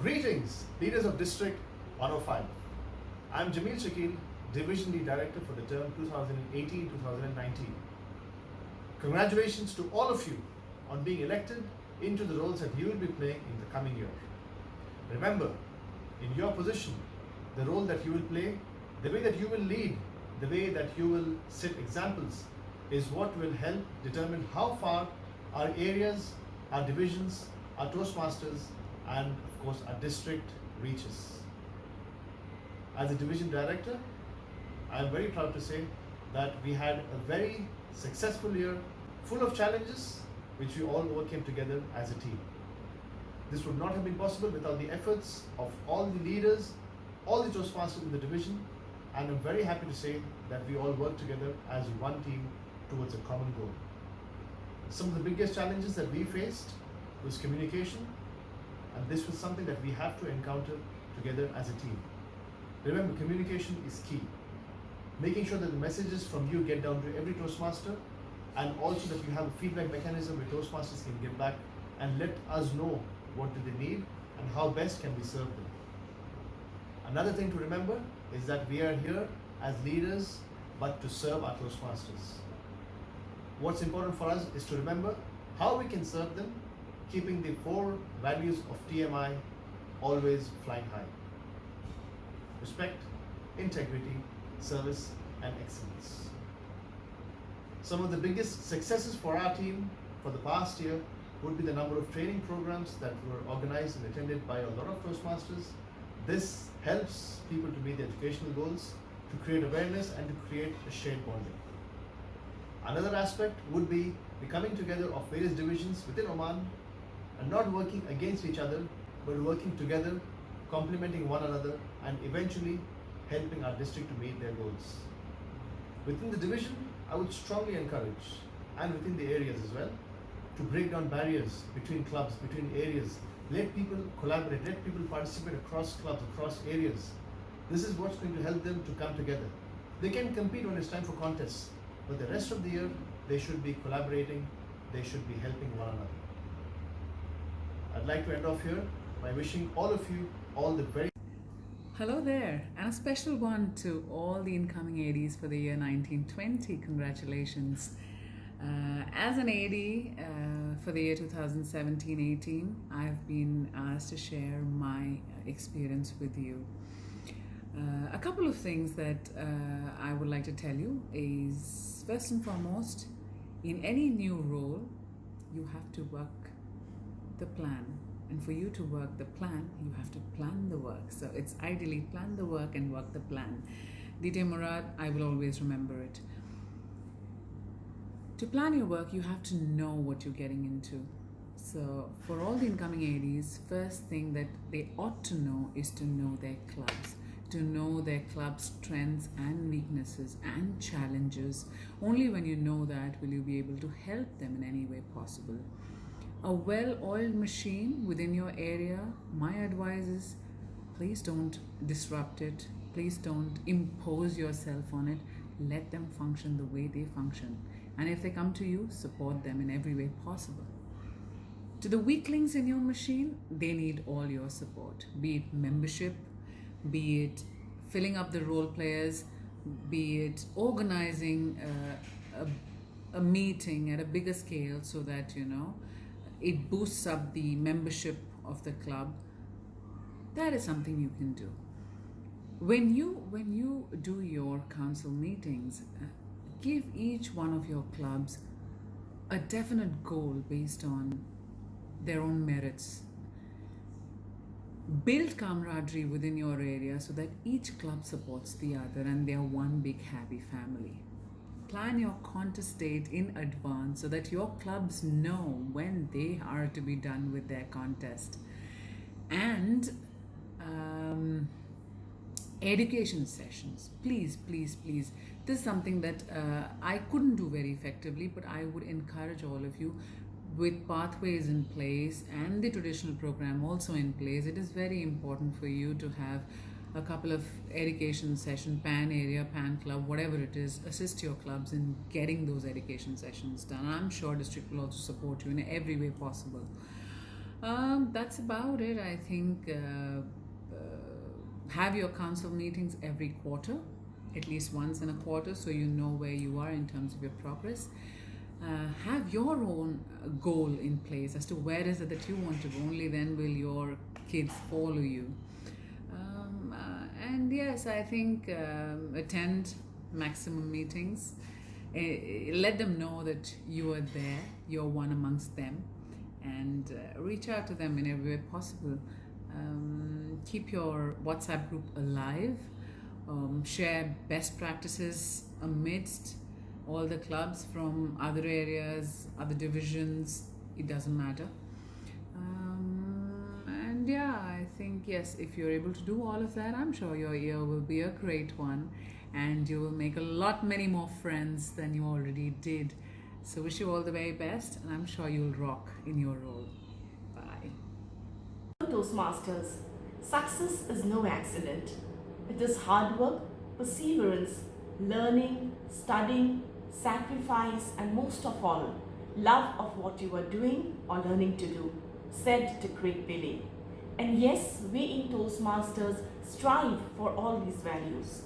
Greetings, leaders of District 105. I'm Jamil Shakil, Division Lead Director for the term 2018-2019. Congratulations to all of you on being elected into the roles that you will be playing in the coming year. Remember, in your position, the role that you will play, the way that you will lead, the way that you will set examples is what will help determine how far our areas, our divisions, our Toastmasters, and of course our district reaches. As a division director, I am very proud to say that we had a very successful year full of challenges which we all overcame together as a team. This would not have been possible without the efforts of all the leaders, all the Toastmasters in the division, and I'm very happy to say that we all worked together as one team towards a common goal. Some of the biggest challenges that we faced was communication, and this was something that we have to encounter together as a team. Remember, communication is key. Making sure that the messages from you get down to every Toastmaster, and also that you have a feedback mechanism where Toastmasters can get back and let us know what do they need and how best can we serve them. Another thing to remember is that we are here as leaders but to serve our Toastmasters. What's important for us is to remember how we can serve them, keeping the 4 values of TMI always flying high. Respect, integrity, service, and excellence. Some of the biggest successes for our team for the past year would be the number of training programs that were organized and attended by a lot of Toastmasters. This helps people to meet their educational goals, to create awareness, and to create a shared bonding. Another aspect would be the coming together of various divisions within Oman and not working against each other, but working together, complementing one another, and eventually helping our district to meet their goals. Within the division, I would strongly encourage, and within the areas as well, to break down barriers between clubs, between areas. Let people collaborate, let people participate across clubs, across areas. This is what's going to help them to come together. They can compete when it's time for contests, but the rest of the year, they should be collaborating, they should be helping one another. I'd like to end off here by wishing all of you all the very Hello there, and a special one to all the incoming ADs for the year 1920. Congratulations. As an AD for the year 2017-18, I've been asked to share my experience with you. A couple of things that I would like to tell you is, first and foremost, in any new role, you have to work the plan. And for you to work the plan, you have to plan the work. So it's ideally plan the work and work the plan. Dite Murad, I will always remember it. To plan your work, you have to know what you're getting into. So for all the incoming ADs, first thing that they ought to know is to know their clubs. To know their club's strengths and weaknesses and challenges. Only when you know that will you be able to help them in any way possible. A well-oiled machine within your area, my advice is please don't disrupt it. Please don't impose yourself on it. Let them function the way they function. And if they come to you, support them in every way possible. To the weaklings in your machine, they need all your support, be it membership, be it filling up the role players, be it organizing a meeting at a bigger scale so that, it boosts up the membership of the club. That is something you can do. When you do your council meetings, give each one of your clubs a definite goal based on their own merits. Build camaraderie within your area so that each club supports the other and they are one big happy family. Plan your contest date in advance so that your clubs know when they are to be done with their contest. And education sessions, please. This is something that I couldn't do very effectively, but I would encourage all of you, with pathways in place and the traditional program also in place. It is very important for you to have a couple of education session, PAN area, PAN club, whatever it is, assist your clubs in getting those education sessions done. I'm sure district will also support you in every way possible. That's about it. I think have your council meetings every quarter, at least once in a quarter, so you know where you are in terms of your progress. Have your own goal in place as to where is it that you want to go. Only then will your kids follow you. And yes, I think attend maximum meetings. Let them know that you are there, you're one amongst them, and reach out to them in every way possible. Keep your WhatsApp group alive. Share best practices amidst all the clubs from other areas, other divisions, it doesn't matter. And yeah, I think yes, if you're able to do all of that, I'm sure your year will be a great one and you will make a lot many more friends than you already did. So wish you all the very best and I'm sure you'll rock in your role. Bye. Toastmasters, success is no accident. It is hard work, perseverance, learning, studying, sacrifice, and most of all, love of what you are doing or learning to do, said the great Billy. And yes, we in Toastmasters strive for all these values.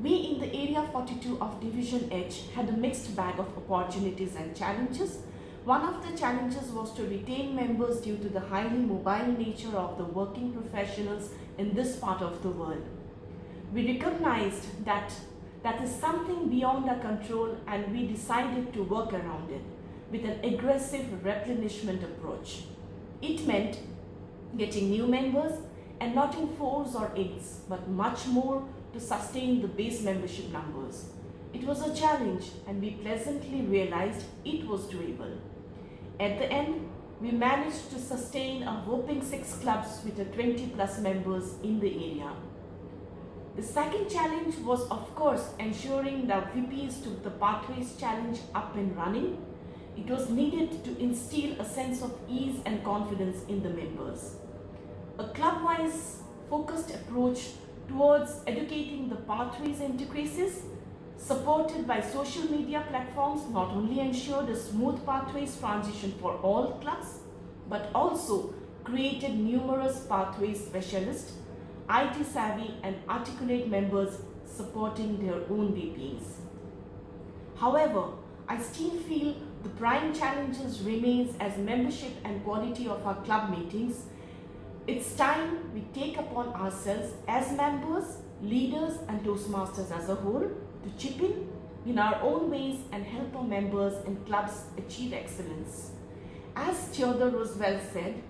We in the Area 42 of Division H had a mixed bag of opportunities and challenges. One of the challenges was to retain members due to the highly mobile nature of the working professionals in this part of the world. We recognized that is something beyond our control and we decided to work around it with an aggressive replenishment approach. It meant getting new members and not in 4s or 8s, but much more to sustain the base membership numbers. It was a challenge and we pleasantly realized it was doable. At the end, we managed to sustain a whopping 6 clubs with a 20 plus members in the area. The second challenge was of course ensuring that VPs took the Pathways Challenge up and running. It was needed to instill a sense of ease and confidence in the members. A club-wise focused approach towards educating the Pathways intricacies, supported by social media platforms, not only ensured a smooth Pathways transition for all clubs, but also created numerous Pathways specialists, IT savvy and articulate members supporting their own VPs. However, I still feel the prime challenges remains as membership and quality of our club meetings. It's time we take upon ourselves as members, leaders and Toastmasters as a whole to chip in our own ways and help our members and clubs achieve excellence. As Theodore Roosevelt said,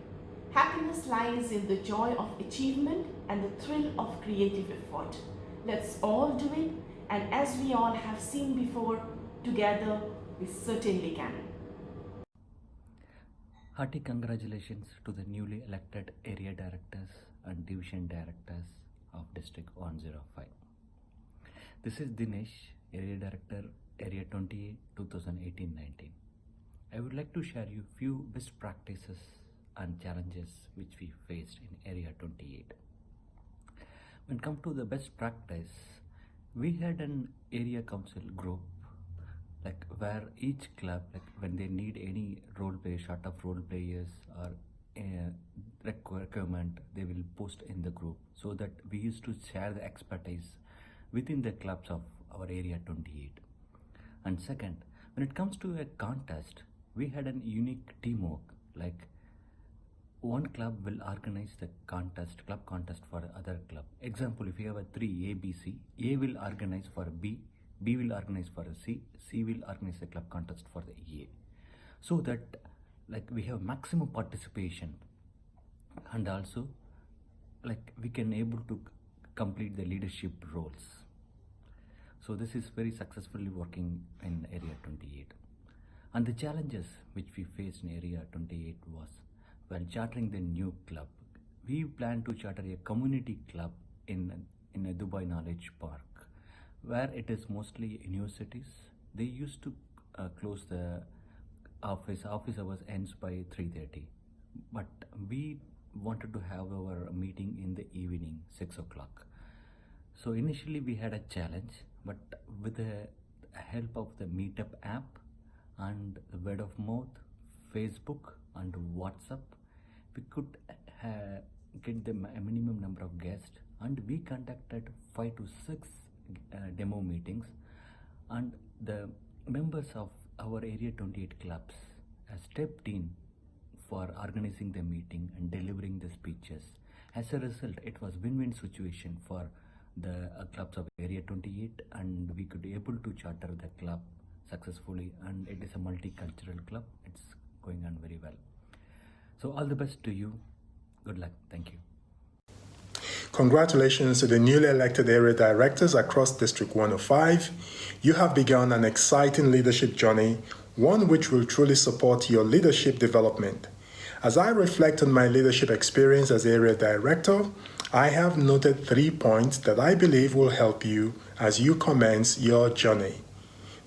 happiness lies in the joy of achievement and the thrill of creative effort. Let's all do it, and as we all have seen before, together we certainly can. Hearty congratulations to the newly elected area directors and division directors of District 105. This is Dinesh, area director, area 28, 2018-19. I would like to share you few best practices and challenges which we faced in area 28. When come to the best practice, we had an area council group where each club, when they need any role play, short of role players or requirement, they will post in the group, so that we used to share the expertise within the clubs of our area 28. And second, when it comes to a contest, we had an unique teamwork, one club will organize the club contest for other club. Example, if you have a 3 A, B, C, A will organize for B, B will organize for a C, C will organize the club contest for the A. So that we have maximum participation, and also we can able to complete the leadership roles. So this is very successfully working in area 28. And the challenges which we faced in area 28 was, while chartering the new club, we plan to charter a community club in a Dubai Knowledge Park, where it is mostly universities. They used to close the office hours ends by 3:30, but we wanted to have our meeting in the evening, 6 o'clock. So initially we had a challenge, but with the help of the Meetup app and the word of mouth, Facebook and WhatsApp, we could get the minimum number of guests, and we conducted 5 to 6 demo meetings, and the members of our area 28 clubs stepped in for organizing the meeting and delivering the speeches. As a result, it was win-win situation for the clubs of area 28, and we could able to charter the club successfully, and it is a multicultural club. It's going on very well. So all the best to you. Good luck. Thank you. Congratulations to the newly elected area directors across District 105. You have begun an exciting leadership journey, one which will truly support your leadership development. As I reflect on my leadership experience as area director, I have noted 3 points that I believe will help you as you commence your journey.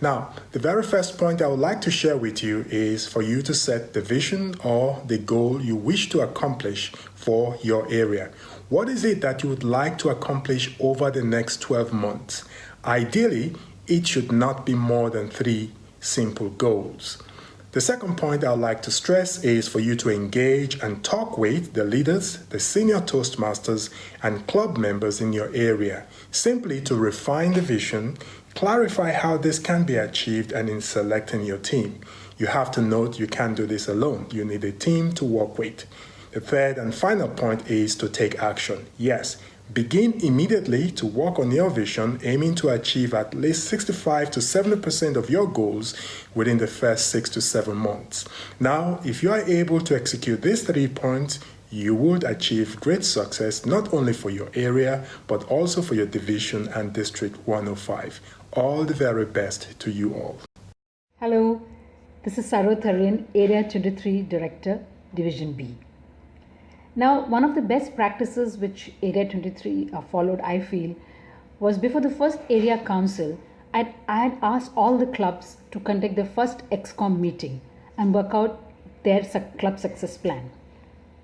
Now, the very first point I would like to share with you is for you to set the vision or the goal you wish to accomplish for your area. What is it that you would like to accomplish over the next 12 months? Ideally, it should not be more than 3 simple goals. The second point I would like to stress is for you to engage and talk with the leaders, the senior Toastmasters, and club members in your area, simply to refine the vision, clarify how this can be achieved, and in selecting your team. You have to note you can't do this alone. You need a team to work with. The third and final point is to take action. Yes, begin immediately to work on your vision, aiming to achieve at least 65 to 70% of your goals within the first 6 to 7 months. Now, if you are able to execute these 3 points, you would achieve great success not only for your area, but also for your division and District 105. All the very best to you all. Hello, this is Sarot Tharyan, Area 23 Director, Division B. Now, one of the best practices which Area 23 followed, I feel, was before the first area council, I had asked all the clubs to conduct the first EXCOM meeting and work out their club success plan.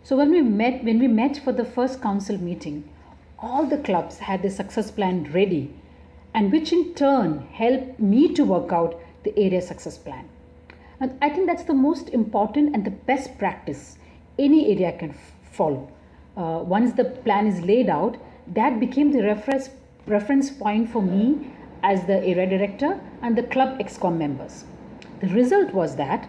So when we met for the first council meeting, all the clubs had the success plan ready, and which in turn helped me to work out the area success plan. And I think that's the most important and the best practice any area can follow. Once the plan is laid out, that became the reference point for me as the area director and the club EXCOM members. The result was that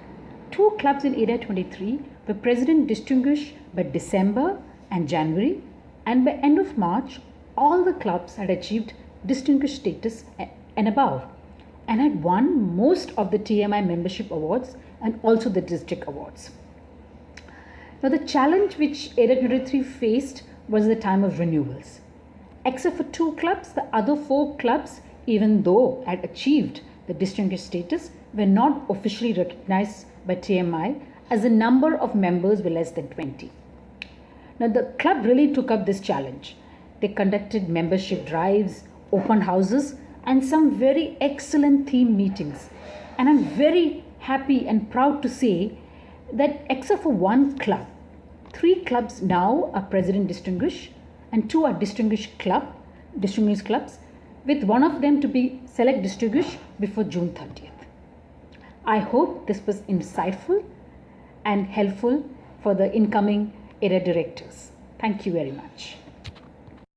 2 clubs in Area 23 were president distinguished by December and January, and by end of March, all the clubs had achieved distinguished status and above, and had won most of the TMI membership awards and also the district awards. Now, the challenge which Area 23 faced was the time of renewals. Except for 2 clubs, the other 4 clubs, even though had achieved the distinguished status, were not officially recognized by TMI as the number of members were less than 20. Now, the club really took up this challenge. They conducted membership drives, open houses, and some very excellent team meetings. And I'm very happy and proud to say that except for 1 club, 3 clubs now are president distinguished and 2 are distinguished clubs, with one of them to be select distinguished before June 30th. I hope this was insightful and helpful for the incoming area directors. Thank you very much.